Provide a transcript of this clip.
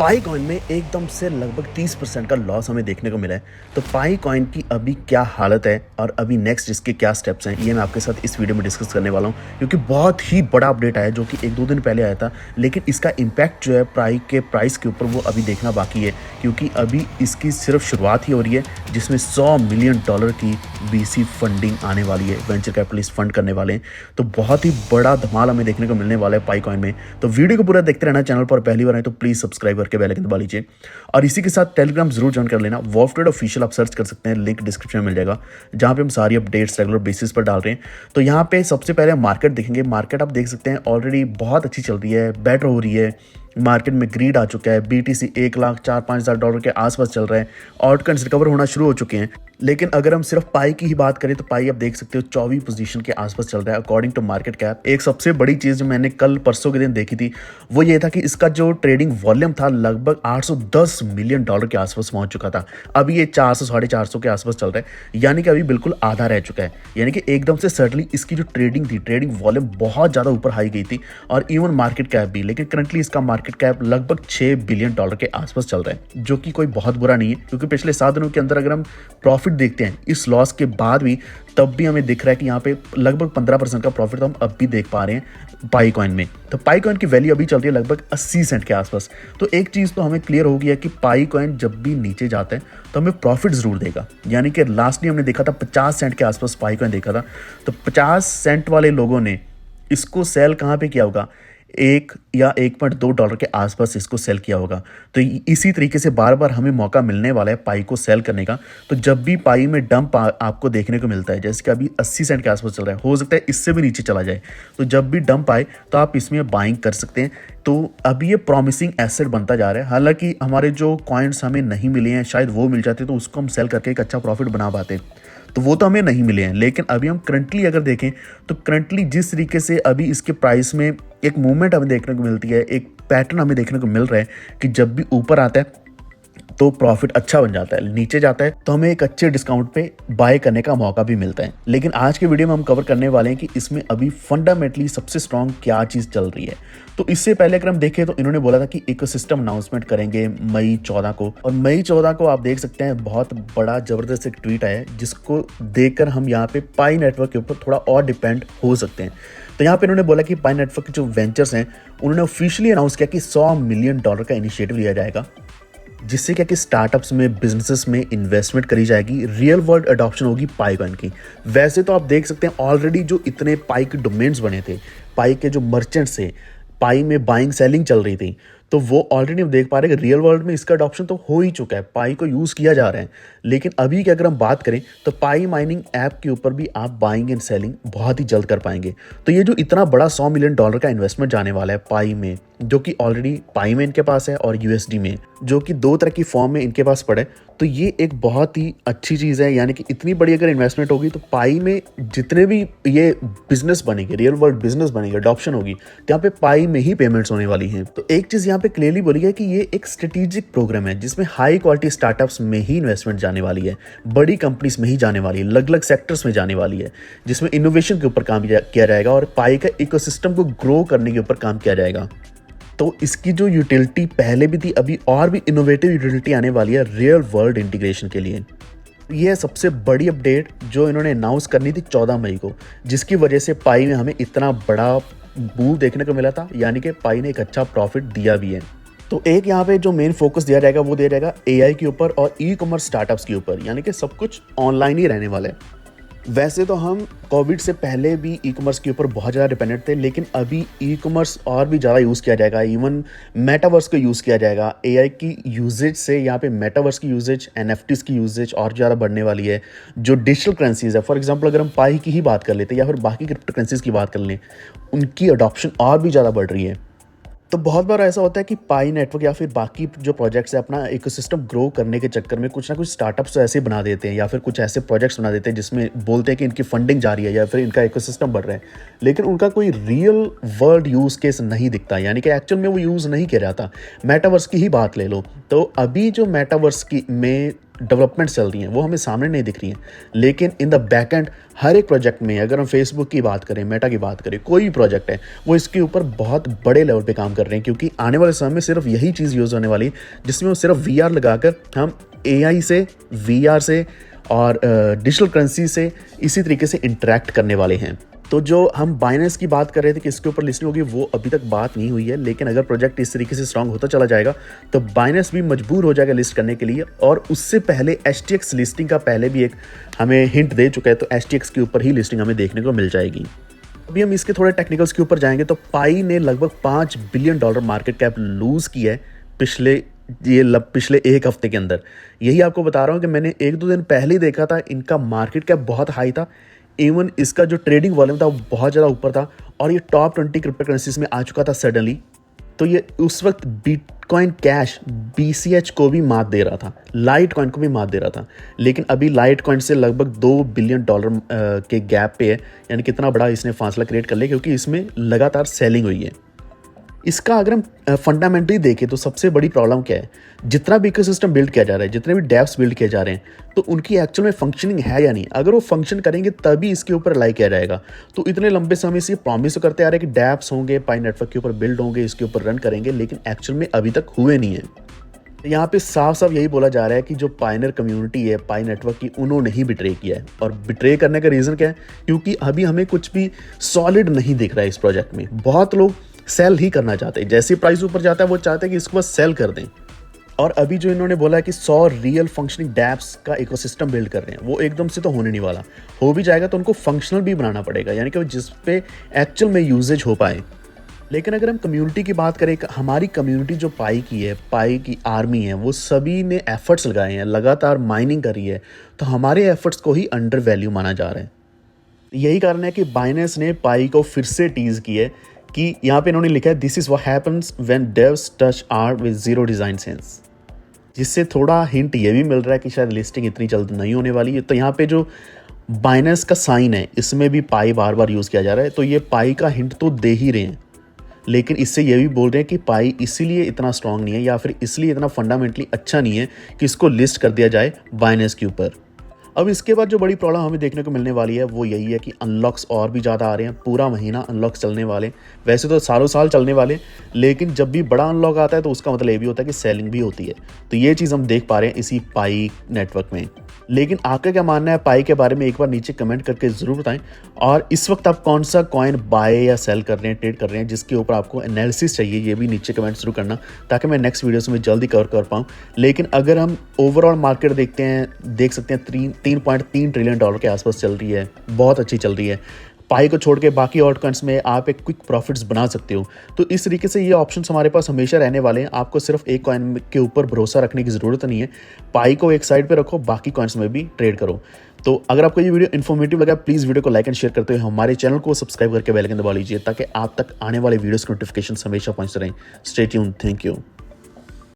पाई coin में एकदम से लगभग 30% का लॉस हमें देखने को मिला है। तो पाई कॉइन की अभी क्या हालत है और अभी नेक्स्ट इसके क्या स्टेप्स हैं, ये मैं आपके साथ इस वीडियो में डिस्कस करने वाला हूँ, क्योंकि बहुत ही बड़ा अपडेट आया जो कि 1-2 दिन पहले आया था। लेकिन इसका इम्पैक्ट जो है प्राइस के ऊपर वो अभी देखना बाकी है, क्योंकि अभी इसकी सिर्फ शुरुआत ही हो रही है, जिसमें $100 मिलियन की VC फंडिंग आने वाली है, वेंचर कैपिटलिस्ट फंड करने वाले हैं। तो बहुत ही बड़ा धमाल हमें देखने को मिलने वाला है पाई कॉइन में। तो वीडियो को पूरा देखते रहना। चैनल पर पहली बार आए तो प्लीज सब्सक्राइब करके बेल आइकन दबा लीजिए और इसी के साथ टेलीग्राम जरूर ज्वाइन कर लेना। वॉल्फ ट्रेड ऑफिशियल आप सर्च कर सकते हैं, लिंक डिस्क्रिप्शन में मिल जाएगा, जहां पे हम सारी अपडेट्स रेगुलर बेसिस पर डाल रहे हैं। तो यहाँ पे सबसे पहले मार्केट देखेंगे। मार्केट आप देख सकते हैं ऑलरेडी बहुत अच्छी चल रही है, बेटर हो रही है। मार्केट में ग्रीड आ चुका है, BTC 1,04,5,000 डॉलर के आसपास चल रहा है, ऑल्टकॉइन्स रिकवर होना शुरू हो चुके हैं। लेकिन अगर हम सिर्फ पाई की ही बात करें तो पाई आप देख सकते हो 24 पोजीशन के आसपास चल रहा है अकॉर्डिंग टू मार्केट कैप। एक सबसे बड़ी चीज जो मैंने कल परसों के दिन देखी थी वो ये था कि इसका जो ट्रेडिंग वॉल्यूम था लगभग $810 मिलियन के आसपास पहुंच चुका था। अभी ये 400 साढ़े 400 के आसपास चल रहा है, यानी कि अभी बिल्कुल आधा रह चुका है। यानी कि एकदम से सडनली इसकी जो ट्रेडिंग थी, ट्रेडिंग वॉल्यूम बहुत ज्यादा ऊपर हाई गई थी और इवन मार्केट कैप भी। लेकिन करंटली इसका मार्केट कैप लगभग $6 बिलियन के आसपास चल रहा है, जो कि कोई बहुत बुरा नहीं है, क्योंकि पिछले 7 दिनों के अंदर अगर हम प्रॉफिट देखते हैं इस लॉस के बाद भी, तब भी हमें दिख रहा है कि यहाँ पे लगभग 15% का प्रॉफिट तो हम अब भी देख पा रहे हैं पाई कॉइन में। तो पाई कॉइन की वैल्यू अभी चल रही है लगभग 80 सेंट के आसपास। तो एक चीज तो हमें क्लियर हो गया कि पाई कॉइन जब भी नीचे जाता है तो हमें प्रॉफिट जरूर देगा। यानी कि लास्टली हमने देखा था 50 सेंट के आसपास पाई कॉइन देखा था। तो 50 सेंट वाले लोगों ने इसको सेल कहाँ पे किया होगा? 1 या $1.2 के आसपास इसको सेल किया होगा। तो इसी तरीके से बार बार हमें मौका मिलने वाला है पाई को सेल करने का। तो जब भी पाई में डंप आपको देखने को मिलता है, जैसे कि अभी 80 सेंट के आसपास चल रहा है, हो सकता है इससे भी नीचे चला जाए, तो जब भी डंप आए तो आप इसमें बाइंग कर सकते हैं। तो अभी ये प्रॉमिसिंग एसेट बनता जा रहा है। हालांकि हमारे जो कॉइन्स हमें नहीं मिले हैं, शायद वो मिल जाते तो उसको हम सेल करके एक अच्छा प्रॉफिट बना पाते, तो वो तो हमें नहीं मिले हैं। लेकिन अभी हम करंटली अगर देखें तो करंटली जिस तरीके से अभी इसके प्राइस में एक मूवमेंट हमें देखने को मिलती है, एक पैटर्न हमें देखने को मिल रहा है कि जब भी ऊपर आता है तो प्रॉफिट अच्छा बन जाता है, नीचे जाता है तो हमें एक अच्छे डिस्काउंट पे बाय करने का मौका भी मिलता है। लेकिन आज के वीडियो में हम कवर करने वाले हैं कि इसमें अभी फंडामेंटली सबसे स्ट्रॉन्ग क्या चीज चल रही है। तो इससे पहले अगर हम देखें तो इन्होंने बोला था कि इकोसिस्टम अनाउंसमेंट करेंगे मई 14 को, और मई 14 को आप देख सकते हैं बहुत बड़ा जबरदस्त एक ट्वीट आया है, जिसको देखकर हम यहाँ पे पाई नेटवर्क के ऊपर थोड़ा और डिपेंड हो सकते हैं। तो यहाँ पे इन्होंने बोला कि पाई नेटवर्क के जो वेंचर्स हैं उन्होंने ऑफिशियली अनाउंस किया कि $100 मिलियन का इनिशिएटिव लिया जाएगा, जिससे क्या कि स्टार्टअप्स में, बिजनेसेस में इन्वेस्टमेंट करी जाएगी, रियल वर्ल्ड अडॉप्शन होगी पाई कॉइन की। वैसे तो आप देख सकते हैं ऑलरेडी जो इतने पाई के डोमेन्स बने थे, पाई के जो मर्चेंट्स थे, पाई में बाइंग सेलिंग चल रही थी, तो वो ऑलरेडी हम देख पा रहे हैं कि रियल वर्ल्ड में इसका अडॉप्शन तो हो ही चुका है, पाई को यूज़ किया जा रहा है। लेकिन अभी की अगर हम बात करें तो पाई माइनिंग ऐप के ऊपर भी आप बाइंग एंड सेलिंग बहुत ही जल्द कर पाएंगे। तो ये जो इतना बड़ा $100 मिलियन का इन्वेस्टमेंट जाने वाला है पाई में, जो कि ऑलरेडी पाई में इनके पास है और USD में, जो कि 2 तरह की फॉर्म में इनके पास पड़े, तो ये एक बहुत ही अच्छी चीज़ है। यानी कि इतनी बड़ी अगर इन्वेस्टमेंट होगी तो पाई में जितने भी ये बिजनेस बनेंगे, रियल वर्ल्ड बिजनेस बनेंगे, अडॉप्शन होगी, तो यहाँ पे पाई में ही पेमेंट्स होने वाली हैं। तो एक चीज़ यहाँ पे क्लियरली बोली है कि ये एक स्ट्रेटेजिक प्रोग्राम है जिसमें हाई क्वालिटी स्टार्टअप्स में ही इन्वेस्टमेंट जाने वाली है, बड़ी कंपनीज में ही जाने वाली है, अलग अलग सेक्टर्स में जाने वाली है, जिसमें इनोवेशन के ऊपर काम किया जाएगा और पाई का इकोसिस्टम को ग्रो करने के ऊपर काम किया जाएगा। तो इसकी जो यूटिलिटी पहले भी थी, अभी और भी इनोवेटिव यूटिलिटी आने वाली है रियल वर्ल्ड इंटीग्रेशन के लिए। यह सबसे बड़ी अपडेट जो इन्होंने अनाउंस करनी थी 14 मई को, जिसकी वजह से पाई में हमें इतना बड़ा मूव देखने को मिला था। यानी कि पाई ने एक अच्छा प्रॉफिट दिया भी है। तो एक यहाँ पे जो मेन फोकस दिया जाएगा वो दिया जाएगा AI के ऊपर और ई-कॉमर्स स्टार्टअप्स के ऊपर, यानी कि सब कुछ ऑनलाइन ही रहने वाला है। वैसे तो हम कोविड से पहले भी ई-कॉमर्स के ऊपर बहुत ज़्यादा डिपेंडेंट थे, लेकिन अभी ई-कॉमर्स और भी ज़्यादा यूज़ किया जाएगा, इवन मेटावर्स को यूज़ किया जाएगा। AI की यूजेज से यहाँ पे मेटावर्स की यूजेज, NFTs की यूजेज और ज़्यादा बढ़ने वाली है। जो डिजिटल करेंसीज है, फॉर एग्जांपल अगर हम पाई की ही बात कर लेते हैं या फिर बाकी क्रिप्टो करेंसीज की बात कर लें, उनकी अडॉप्शन और भी ज़्यादा बढ़ रही है। तो बहुत बार ऐसा होता है कि पाई नेटवर्क या फिर बाकी जो प्रोजेक्ट्स है अपना इकोसिस्टम ग्रो करने के चक्कर में कुछ ना कुछ स्टार्टअप्स ऐसे बना देते हैं या फिर कुछ ऐसे प्रोजेक्ट्स बना देते हैं जिसमें बोलते हैं कि इनकी फंडिंग जारी है या फिर इनका इकोसिस्टम बढ़ रहा है, लेकिन उनका कोई रियल वर्ल्ड यूज़ केस नहीं दिखता, यानी कि एक्चुअल में वो यूज़ नहीं किया जाता। मेटावर्स की ही बात ले लो, तो अभी जो मेटावर्स की में डेवलपमेंट्स चल रही हैं वो हमें सामने नहीं दिख रही हैं, लेकिन इन द बैक एंड हर एक प्रोजेक्ट में, अगर हम फेसबुक की बात करें, मेटा की बात करें, कोई भी प्रोजेक्ट है वो इसके ऊपर बहुत बड़े लेवल पे काम कर रहे हैं, क्योंकि आने वाले समय में सिर्फ यही चीज़ यूज़ होने वाली है जिसमें वो सिर्फ VR लगाकर हम AI से, VR से और डिजिटल करेंसी से इसी तरीके से इंटरेक्ट करने वाले हैं। तो जो हम बाइनेंस की बात कर रहे थे कि इसके ऊपर लिस्टिंग होगी, वो अभी तक बात नहीं हुई है, लेकिन अगर प्रोजेक्ट इस तरीके से स्ट्रांग होता चला जाएगा तो बाइनेंस भी मजबूर हो जाएगा लिस्ट करने के लिए। और उससे पहले HTX लिस्टिंग का पहले भी एक हमें हिंट दे चुका है, तो HTX के ऊपर ही लिस्टिंग हमें देखने को मिल जाएगी। अभी हम इसके थोड़े टेक्निकल्स के ऊपर जाएंगे तो पाई ने लगभग $5 बिलियन मार्केट कैप लूज़ किया है पिछले एक हफ्ते के अंदर। यही आपको बता रहा हूँ कि मैंने 1-2 दिन पहले ही देखा था, इनका मार्केट कैप बहुत हाई था, इवन इसका जो ट्रेडिंग वॉल्यूम था वो बहुत ज़्यादा ऊपर था और ये टॉप 20 क्रिप्टो करेंसीज में आ चुका था सडनली। तो ये उस वक्त बिटकॉइन कैश BCH को भी मात दे रहा था, लाइट कॉइन को भी मात दे रहा था, लेकिन अभी लाइट कॉइन से लगभग $2 बिलियन के गैप पे है। यानी कितना बड़ा इसने फासला क्रिएट कर लिया, क्योंकि इसमें लगातार सेलिंग हुई है। इसका अगर हम फंडामेंटली देखें तो सबसे बड़ी प्रॉब्लम क्या है, जितना भी इकोसिस्टम बिल्ड किया जा रहा है, जितने भी डेप्स बिल्ड किए जा रहे हैं, तो उनकी एक्चुअल में फंक्शनिंग है या नहीं। अगर वो फंक्शन करेंगे तभी इसके ऊपर रिलाई किया जाएगा। तो इतने लंबे समय से प्रॉमिस तो करते आ रहे हैं कि डेप्स होंगे, पाई नेटवर्क के ऊपर बिल्ड होंगे, इसके ऊपर रन करेंगे, लेकिन एक्चुअल में अभी तक हुए नहीं है। यहाँ पे साफ साफ यही बोला जा रहा है कि जो पायनर कम्युनिटी है पाई नेटवर्क की, उन्होंने ही बिट्रे किया है। और बिट्रे करने का रीज़न क्या है, क्योंकि अभी हमें कुछ भी सॉलिड नहीं दिख रहा है इस प्रोजेक्ट में। बहुत लोग सेल ही करना चाहते हैं, जैसे प्राइस ऊपर जाता है वो चाहते हैं कि इसको बस सेल कर दें। और अभी जो इन्होंने बोला है कि 100 रियल फंक्शनिंग डैप्स का इकोसिस्टम बिल्ड कर रहे हैं, वो एकदम से तो होने नहीं वाला। हो भी जाएगा तो उनको फंक्शनल भी बनाना पड़ेगा, यानी कि जिस पे एक्चुअल में यूजेज हो पाए। लेकिन अगर हम कम्युनिटी की बात करें, हमारी कम्युनिटी जो पाई की है, पाई की आर्मी है, वो सभी ने एफर्ट्स लगाए हैं, लगातार माइनिंग करी है, तो हमारे एफर्ट्स को ही अंडर वैल्यू माना जा रहा है। यही कारण है कि बाइनेंस ने पाई को फिर से टीज की है कि यहाँ पे इन्होंने लिखा है this is what happens when डेव्स touch art with zero design sense, जिससे थोड़ा हिंट ये भी मिल रहा है कि शायद लिस्टिंग इतनी जल्द नहीं होने वाली है। तो यहाँ पे जो बाइनेंस का साइन है, इसमें भी पाई बार बार यूज़ किया जा रहा है, तो ये पाई का हिंट तो दे ही रहे हैं, लेकिन इससे ये भी बोल रहे हैं कि पाई इसीलिए इतना स्ट्रांग नहीं है या फिर इसलिए इतना फंडामेंटली अच्छा नहीं है कि इसको लिस्ट कर दिया जाए बाइनेंस के ऊपर। अब इसके बाद जो बड़ी प्रॉब्लम हमें देखने को मिलने वाली है वो यही है कि अनलॉक्स और भी ज़्यादा आ रहे हैं। पूरा महीना अनलॉक्स चलने वाले, वैसे तो सालों साल चलने वाले, लेकिन जब भी बड़ा अनलॉक आता है तो उसका मतलब ये भी होता है कि सेलिंग भी होती है। तो ये चीज़ हम देख पा रहे हैं इसी पाई नेटवर्क में। लेकिन आपका क्या मानना है पाई के बारे में, एक बार नीचे कमेंट करके ज़रूर बताएं। और इस वक्त आप कौन सा कॉइन बाय या सेल कर रहे हैं, ट्रेड कर रहे हैं, जिसके ऊपर आपको एनालिसिस चाहिए, ये भी नीचे कमेंट शुरू करना, ताकि मैं नेक्स्ट वीडियोस में जल्दी कवर कर पाऊँ। लेकिन अगर हम ओवरऑल मार्केट देखते हैं, देख सकते हैं 3.3 ट्रिलियन डॉलर के आसपास चल रही है, बहुत अच्छी चल रही है। पाई को छोड़ के बाकी ऑल्ट कॉइन्स में आप एक क्विक प्रॉफिट्स बना सकते हो। तो इस तरीके से ये ऑप्शंस हमारे पास हमेशा रहने वाले हैं। आपको सिर्फ एक कॉइन के ऊपर भरोसा रखने की ज़रूरत नहीं है, पाई को एक साइड पे रखो, बाकी कॉइन्स में भी ट्रेड करो। तो अगर आपको ये वीडियो इन्फॉर्मेटिव लगा, प्लीज़ वीडियो को लाइक एंड शेयर करते हुए हमारे चैनल को सब्सक्राइब करके बेल आइकन दबा लीजिए, ताकि आप तक आने वाले वीडियोस के नोटिफिकेशन हमेशा पहुंचते रहें। Stay tuned, thank you.